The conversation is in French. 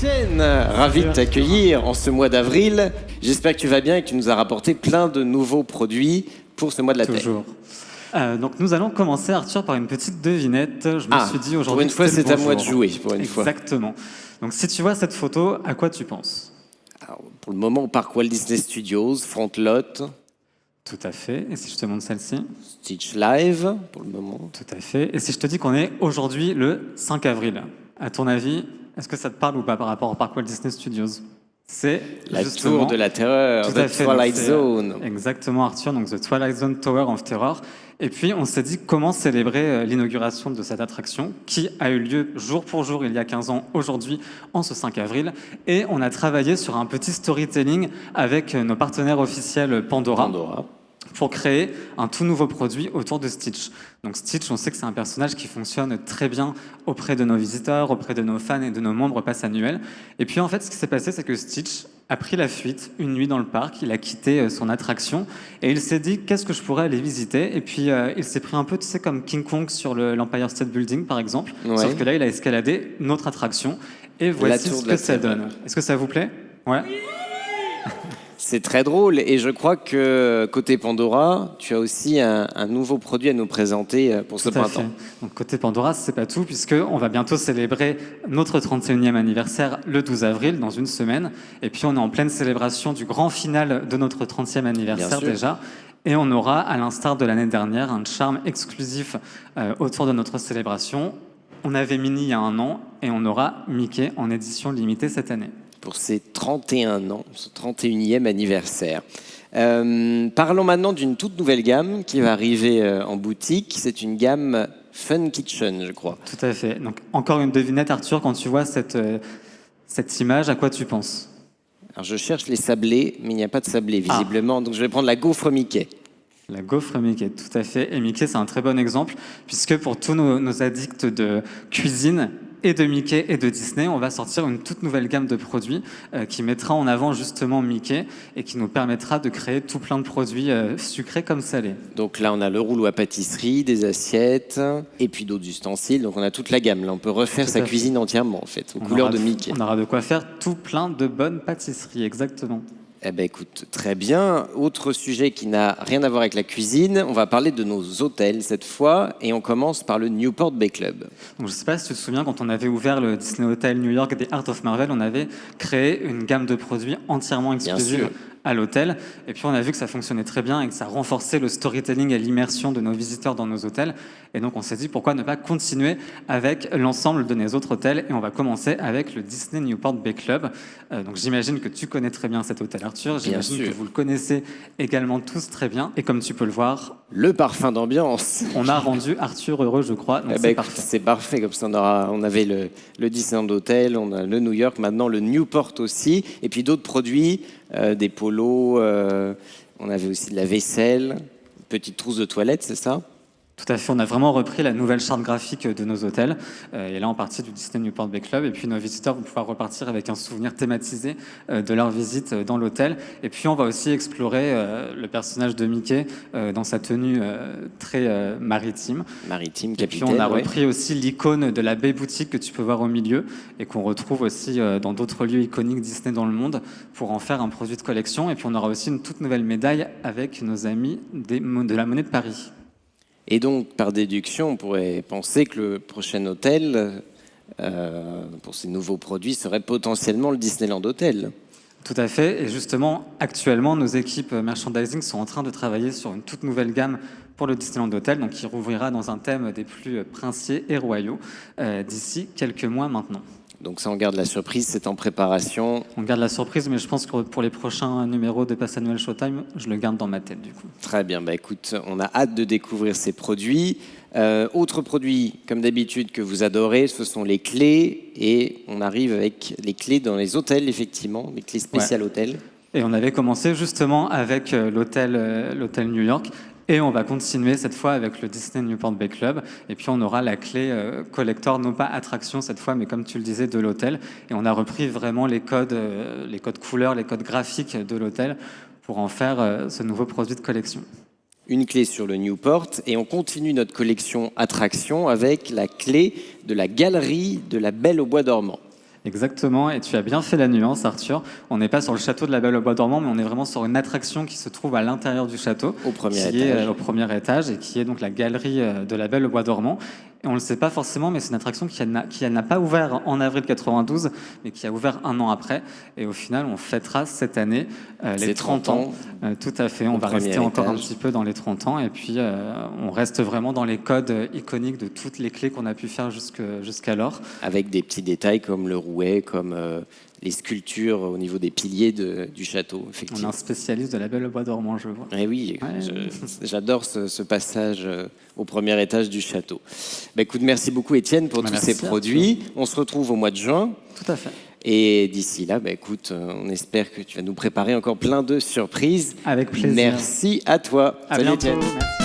Étienne, ravi de t'accueillir en ce mois d'avril. J'espère que tu vas bien et que tu nous as rapporté plein de nouveaux produits pour ce mois de la Terre. Toujours. Donc nous allons commencer, Arthur, par une petite devinette. Je me suis dit aujourd'hui. Pour une fois, c'est à moi de jouer. Pour une fois. Exactement. Donc si tu vois cette photo, à quoi tu penses? Alors, pour le moment, au parc Walt Disney Studios, front lot. Tout à fait. Et si je te montre celle-ci? Stitch Live, pour le moment. Tout à fait. Et si je te dis qu'on est aujourd'hui le 5 avril, à ton avis, est-ce que ça te parle ou pas par rapport au parc Walt Disney Studios? C'est la tour de la terreur, The Twilight Zone. Exactement, Arthur, donc The Twilight Zone Tower of Terror. Et puis, on s'est dit comment célébrer l'inauguration de cette attraction qui a eu lieu jour pour jour il y a 15 ans, aujourd'hui, en ce 5 avril. Et on a travaillé sur un petit storytelling avec nos partenaires officiels Pandora. Pour créer un tout nouveau produit autour de Stitch. Donc Stitch, on sait que c'est un personnage qui fonctionne très bien auprès de nos visiteurs, auprès de nos fans et de nos membres pass annuels. Et puis en fait, ce qui s'est passé, c'est que Stitch a pris la fuite une nuit dans le parc, il a quitté son attraction et il s'est dit qu'est-ce que je pourrais aller visiter. Et puis il s'est pris un peu, tu sais, comme King Kong sur l'Empire State Building par exemple, sauf que là, il a escaladé notre attraction et voici ce que ça donne. Est-ce que ça vous plaît? Ouais. C'est très drôle et je crois que côté Pandora, tu as aussi un nouveau produit à nous présenter pour ce printemps. Donc côté Pandora, c'est pas tout puisqu'on va bientôt célébrer notre 31e anniversaire le 12 avril, dans une semaine. Et puis on est en pleine célébration du grand final de notre 30e anniversaire déjà. Et on aura, à l'instar de l'année dernière, un charme exclusif autour de notre célébration. On avait Minnie il y a un an et on aura Mickey en édition limitée cette année. Pour ses 31 ans, ce 31e anniversaire. Parlons maintenant d'une toute nouvelle gamme qui va arriver en boutique. C'est une gamme Fun Kitchen, je crois. Tout à fait. Donc, encore une devinette, Arthur, quand tu vois cette image, à quoi tu penses? Alors, je cherche les sablés, mais il n'y a pas de sablés, visiblement. Donc, je vais prendre la gaufre Mickey. La gaufre Mickey, tout à fait. Et Mickey, c'est un très bon exemple, puisque pour tous nos addicts de cuisine, et de Mickey et de Disney, on va sortir une toute nouvelle gamme de produits qui mettra en avant justement Mickey et qui nous permettra de créer tout plein de produits sucrés comme salés. Donc là, on a le rouleau à pâtisserie, des assiettes et puis d'autres ustensiles. Donc on a toute la gamme. Là, on peut refaire sa cuisine entièrement, en fait, aux couleurs de Mickey. On aura de quoi faire tout plein de bonnes pâtisseries, exactement. Eh bien, écoute, très bien. Autre sujet qui n'a rien à voir avec la cuisine, on va parler de nos hôtels cette fois, et on commence par le Newport Bay Club. Donc, je ne sais pas si tu te souviens, quand on avait ouvert le Disney Hotel New York des Art of Marvel, on avait créé une gamme de produits entièrement exclusive à l'hôtel. Et puis, on a vu que ça fonctionnait très bien et que ça renforçait le storytelling et l'immersion de nos visiteurs dans nos hôtels. Et donc, on s'est dit, pourquoi ne pas continuer avec l'ensemble de nos autres hôtels? Et on va commencer avec le Disney Newport Bay Club. Donc, j'imagine que tu connais très bien cet hôtel, Arthur. J'imagine que vous le connaissez également tous très bien. Et comme tu peux le voir... Le parfum d'ambiance. On a rendu Arthur heureux, je crois. Donc c'est parfait. C'est parfait. Comme ça, on avait le Disneyland Hotel, on a le New York, maintenant le Newport aussi. Et puis d'autres produits, des polos, on avait aussi de la vaisselle, une petite trousse de toilette, c'est ça? Tout à fait, on a vraiment repris la nouvelle charte graphique de nos hôtels, et là en partie du Disney Newport Bay Club, et puis nos visiteurs vont pouvoir repartir avec un souvenir thématisé de leur visite dans l'hôtel, et puis on va aussi explorer le personnage de Mickey dans sa tenue très maritime. Maritime, capitaine. Et puis on a repris aussi l'icône de la baie boutique que tu peux voir au milieu, et qu'on retrouve aussi dans d'autres lieux iconiques Disney dans le monde, pour en faire un produit de collection, et puis on aura aussi une toute nouvelle médaille avec nos amis de la Monnaie de Paris. Et donc, par déduction, on pourrait penser que le prochain hôtel, pour ces nouveaux produits, serait potentiellement le Disneyland Hotel. Tout à fait. Et justement, actuellement, nos équipes merchandising sont en train de travailler sur une toute nouvelle gamme pour le Disneyland Hotel, donc qui rouvrira dans un thème des plus princiers et royaux d'ici quelques mois maintenant. Donc ça, on garde la surprise, c'est en préparation. On garde la surprise, mais je pense que pour les prochains numéros de Pass Annuel Showtime, je le garde dans ma tête du coup. Très bien, bah écoute, on a hâte de découvrir ces produits. Autre produit, comme d'habitude, que vous adorez, ce sont les clés. Et on arrive avec les clés dans les hôtels, effectivement, les clés spéciales hôtels. Et on avait commencé justement avec l'hôtel New York. Et on va continuer cette fois avec le Disney Newport Bay Club. Et puis on aura la clé collector, non pas attraction cette fois, mais comme tu le disais, de l'hôtel. Et on a repris vraiment les codes couleurs, les codes graphiques de l'hôtel pour en faire ce nouveau produit de collection. Une clé sur le Newport. Et on continue notre collection attraction avec la clé de la galerie de la Belle au Bois dormant. Exactement, et tu as bien fait la nuance, Arthur. On n'est pas sur le château de la Belle au Bois dormant, mais on est vraiment sur une attraction qui se trouve à l'intérieur du château, Au premier qui est étage. au premier étage, et qui est donc la galerie de la Belle au Bois dormant. Et on ne le sait pas forcément, mais c'est une attraction qui n'a pas ouvert en avril 92, mais qui a ouvert un an après. Et au final, on fêtera cette année les 30 ans. Tout à fait, on va rester encore un petit peu dans les 30 ans, et puis on reste vraiment dans les codes iconiques de toutes les clés qu'on a pu faire jusqu'alors. Avec des petits détails comme le rouet, comme les sculptures au niveau des piliers du château, On est effectivement. un spécialiste de la Belle au Bois dormant, je vois. Eh oui, Ouais. j'adore ce passage au premier étage du château. Bah, écoute, merci beaucoup Étienne pour tous Merci, ces produits. On se retrouve au mois de juin. Tout à fait. Et d'ici là, bah, écoute, on espère que tu vas nous préparer encore plein de surprises. Avec plaisir. Merci à toi. À Salut bientôt. Étienne. Merci.